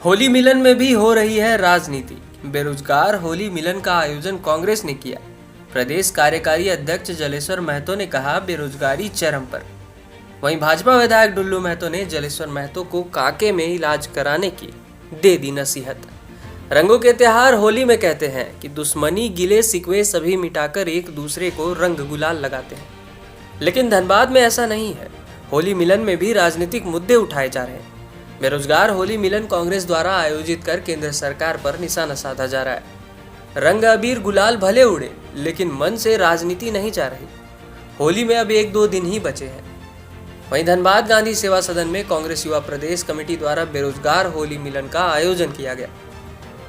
होली मिलन में भी हो रही है राजनीति। बेरोजगार होली मिलन का आयोजन कांग्रेस ने किया। प्रदेश कार्यकारी अध्यक्ष जलेश्वर महतो ने कहा, बेरोजगारी चरम पर। वहीं भाजपा विधायक डुल्लू महतो ने जलेश्वर महतो को काके में इलाज कराने की दे दी नसीहत। रंगों के त्योहार होली में कहते हैं कि दुश्मनी गिले शिकवे सभी मिटाकर एक दूसरे को रंग गुलाल लगाते हैं, लेकिन धनबाद में ऐसा नहीं है। होली मिलन में भी राजनीतिक मुद्दे उठाए जा रहे हैं। बेरोजगार होली मिलन कांग्रेस द्वारा आयोजित कर केंद्र सरकार पर निशाना साधा जा रहा है। रंग अबीर गुलाल भले उड़े, लेकिन मन से राजनीति नहीं जा रही। होली में अब 1-2 दिन ही बचे हैं। वहीं धनबाद गांधी सेवा सदन में कांग्रेस युवा प्रदेश कमेटी द्वारा बेरोजगार होली मिलन का आयोजन किया गया।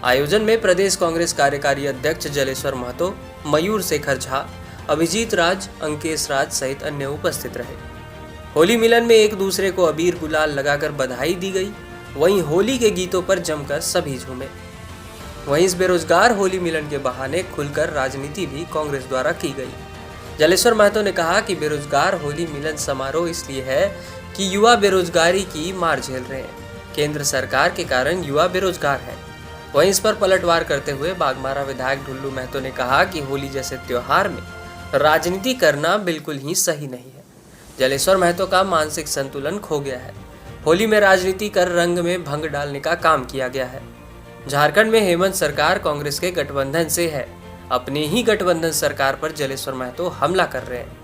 आयोजन में प्रदेश कांग्रेस कार्यकारी अध्यक्ष जलेश्वर महतो, मयूर शेखर झा, अभिजीत राज, अंकेश राज सहित अन्य उपस्थित रहे। होली मिलन में एक दूसरे को अबीर गुलाल लगाकर बधाई दी गई। वहीं होली के गीतों पर जमकर सभी झूमे। वहीं इस बेरोजगार होली मिलन के बहाने खुलकर राजनीति भी कांग्रेस द्वारा की गई। जलेश्वर महतो ने कहा कि बेरोजगार होली मिलन समारोह इसलिए है कि युवा बेरोजगारी की मार झेल रहे हैं। केंद्र सरकार के कारण युवा बेरोजगार हैं। वहीं इस पर पलटवार करते हुए बागमारा विधायक डुल्लू महतो ने कहा कि होली जैसे त्योहार में राजनीति करना बिल्कुल ही सही नहीं है। जलेश्वर महतो का मानसिक संतुलन खो गया है। होली में राजनीति कर रंग में भंग डालने का काम किया गया है। झारखंड में हेमंत सरकार कांग्रेस के गठबंधन से है। अपने ही गठबंधन सरकार पर जलेश्वर महतो हमला कर रहे हैं।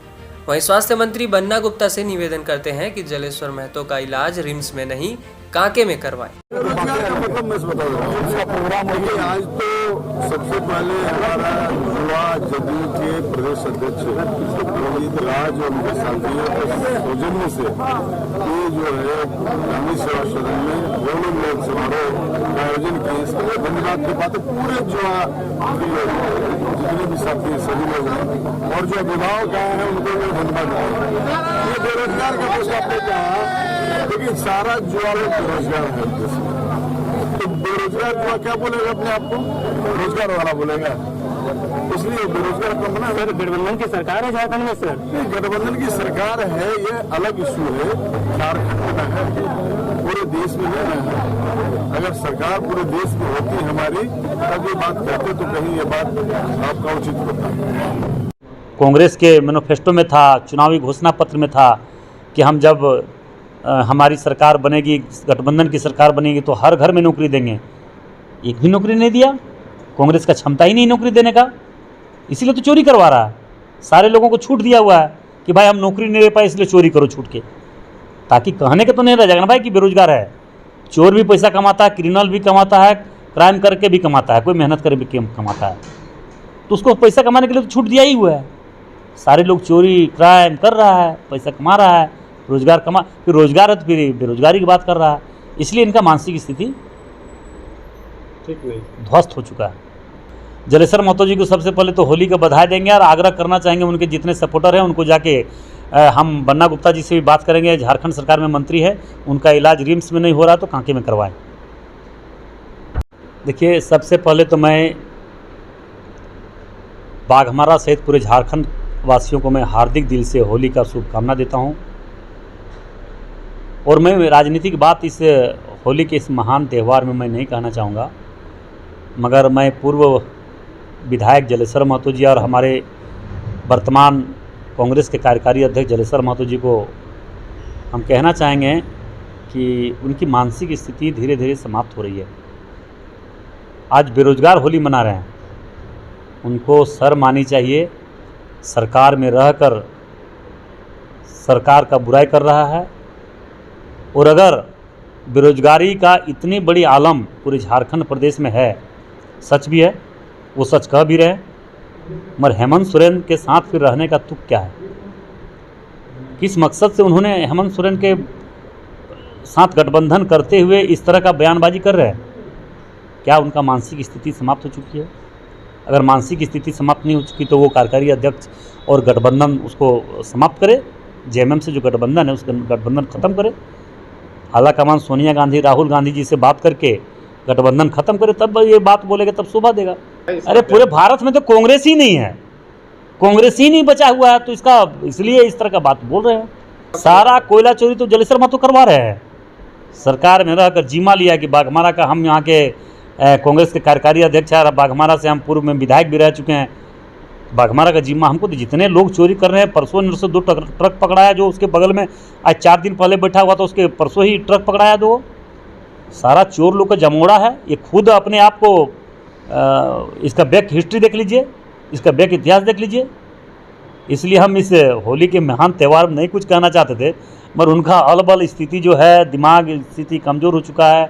वहीं स्वास्थ्य मंत्री बन्ना गुप्ता से निवेदन करते हैं कि जलेश्वर महतो का इलाज रिम्स में नहीं, काके में करवाएं। आज तो सबसे पहले हमारा युवा जदयू के प्रदेश अध्यक्ष अभिजीत राज और उनके साथियों के सौजन्य से ये जो है गांधी सेवा सदन में होली मिलन समारोह का आयोजन किए। इसके धन्यवाद की बात है पूरे जो जितने भी साथी सभी लोग हैं और जो अभिभावक आए हैं उनको भी धन्यवाद। ये बेरोजगार का प्रश्न आपने कहा, लेकिन सारा जुआ लोग बेरोजगार है। तो बेरोजगार जुआ क्या बोलेगा अपने आप को? रोजगार वाला बोलेगा। इसलिए बेरोजगार कम ना सर, गठबंधन की सरकार है झारखंड में सर। गठबंधन की सरकार है, ये अलग इशू है। झारखंड में है, पूरे देश में नहीं है। अगर सरकार पूरे देश में होती हमारी तब ये बात कहते तो कहीं ये बात आपका उचित होता। कांग्रेस के मैनिफेस्टो में था, चुनावी घोषणा पत्र में था कि हम जब हमारी सरकार बनेगी, गठबंधन की सरकार बनेगी तो हर घर में नौकरी देंगे। एक भी नौकरी नहीं दिया। कांग्रेस का क्षमता ही नहीं नौकरी देने का, इसीलिए तो चोरी करवा रहा है। सारे लोगों को छूट दिया हुआ है कि भाई हम नौकरी नहीं दे पाए इसलिए चोरी करो छूट के, ताकि कहने के तो नहीं रह जाएगा ना भाई कि बेरोजगार है। चोर भी पैसा कमाता है, क्रिमिनल भी कमाता है, क्राइम करके भी कमाता है, कोई मेहनत करके भी कमाता है, तो उसको पैसा कमाने के लिए तो छूट दिया ही हुआ है। सारे लोग चोरी क्राइम कर रहा है, पैसा कमा रहा है, रोजगार कमा, फिर रोजगार है तो फिर बेरोजगारी की बात कर रहा है। इसलिए इनका मानसिक स्थिति ध्वस्त हो चुका है। जलेश्वर महतो जी को सबसे पहले तो होली का बधाई देंगे और आग्रह करना चाहेंगे उनके जितने सपोर्टर हैं उनको जाके हम बन्ना गुप्ता जी से भी बात करेंगे। झारखंड सरकार में मंत्री है, उनका इलाज रिम्स में नहीं हो रहा तो कांके में करवाएं। देखिए, सबसे पहले तो मैं बाघमारा सहित पूरे झारखंड वासियों को मैं हार्दिक दिल से होली का शुभकामना देता हूं। और मैं राजनीतिक बात इस होली के इस महान त्यौहार में मैं नहीं कहना चाहूँगा, मगर मैं पूर्व विधायक जलेश्वर महतो जी और हमारे वर्तमान कांग्रेस के कार्यकारी अध्यक्ष जलेश्वर महतो जी को हम कहना चाहेंगे कि उनकी मानसिक स्थिति धीरे धीरे समाप्त हो रही है। आज बेरोजगार होली मना रहे हैं, उनको शर्म आनी चाहिए। सरकार में रहकर सरकार का बुराई कर रहा है, और अगर बेरोजगारी का इतनी बड़ी आलम पूरे झारखंड प्रदेश में है, सच भी है, वो सच कह भी रहे, मगर हेमंत सोरेन के साथ फिर रहने का तुक क्या है? किस मकसद से उन्होंने हेमंत सोरेन के साथ गठबंधन करते हुए इस तरह का बयानबाजी कर रहे हैं? क्या उनका मानसिक स्थिति समाप्त हो चुकी है? अगर मानसिक स्थिति समाप्त नहीं हो चुकी तो वो कार्यकारी अध्यक्ष और गठबंधन उसको समाप्त करे। जेएमएम से जो गठबंधन है उस गठबंधन खत्म करे। आला कमान सोनिया गांधी, राहुल गांधी जी से बात करके गठबंधन खत्म करे, तब ये बात बोलेगा, तब शोभा देगा। अरे पूरे भारत में तो कांग्रेस ही नहीं है, कांग्रेस ही नहीं बचा हुआ है, तो इसका इसलिए इस तरह का बात बोल रहे हैं। सारा कोयला चोरी तो जलेश्वर महतो करवा रहे हैं। सरकार में रहकर जिम्मा लिया कि बाघमारा का हम यहाँ के कांग्रेस के कार्यकारी अध्यक्ष है, बाघमारा से हम पूर्व में विधायक भी रह चुके हैं। बाघमारा का जिम्मा हमको, तो जितने लोग चोरी कर रहे हैं, परसों ने 2 ट्रक पकड़ाया, जो उसके बगल में आज 4 दिन पहले बैठा हुआ था, उसके परसों ही ट्रक पकड़ाया 2। सारा चोर लोग का जमोड़ा है। ये खुद अपने आप को इसका बैक हिस्ट्री देख लीजिए, इसका बैक इतिहास देख लीजिए। इसलिए हम इस होली के महान त्यौहार में नहीं कुछ कहना चाहते थे, मगर उनका अलबल स्थिति जो है, दिमाग स्थिति कमज़ोर हो चुका है,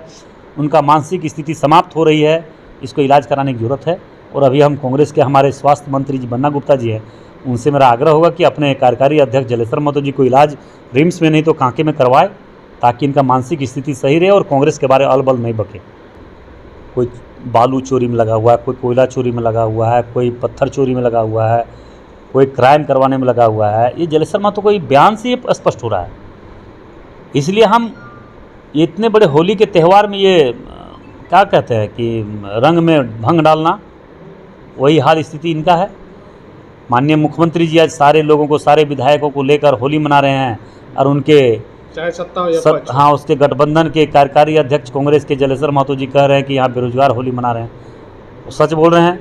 उनका मानसिक स्थिति समाप्त हो रही है, इसको इलाज कराने की ज़रूरत है। और अभी हम कांग्रेस के हमारे स्वास्थ्य मंत्री जी बन्ना गुप्ता जी हैं, उनसे मेरा आग्रह होगा कि अपने कार्यकारी अध्यक्ष जलेश्वर महतो जी को इलाज रिम्स में नहीं तो कांके में करवाए, ताकि इनका मानसिक स्थिति सही रहे और कांग्रेस के बारे अलबल नहीं बके। कोई बालू चोरी में लगा हुआ है, कोई कोयला चोरी में लगा हुआ है, कोई पत्थर चोरी में लगा हुआ है, कोई क्राइम करवाने में लगा हुआ है। ये जलेश्वर महतो को बयान से ये स्पष्ट हो रहा है। इसलिए हम ये इतने बड़े होली के त्यौहार में ये क्या कहते हैं कि रंग में भंग डालना, वही हाल स्थिति इनका है। माननीय मुख्यमंत्री जी आज सारे लोगों को, सारे विधायकों को लेकर होली मना रहे हैं, और उनके चाहे सत्ता हो या पक्ष। हाँ, उसके गठबंधन के कार्यकारी अध्यक्ष कांग्रेस के जलेश्वर महतो जी कह रहे हैं कि यहाँ बेरोजगार होली मना रहे हैं। वो सच बोल रहे हैं।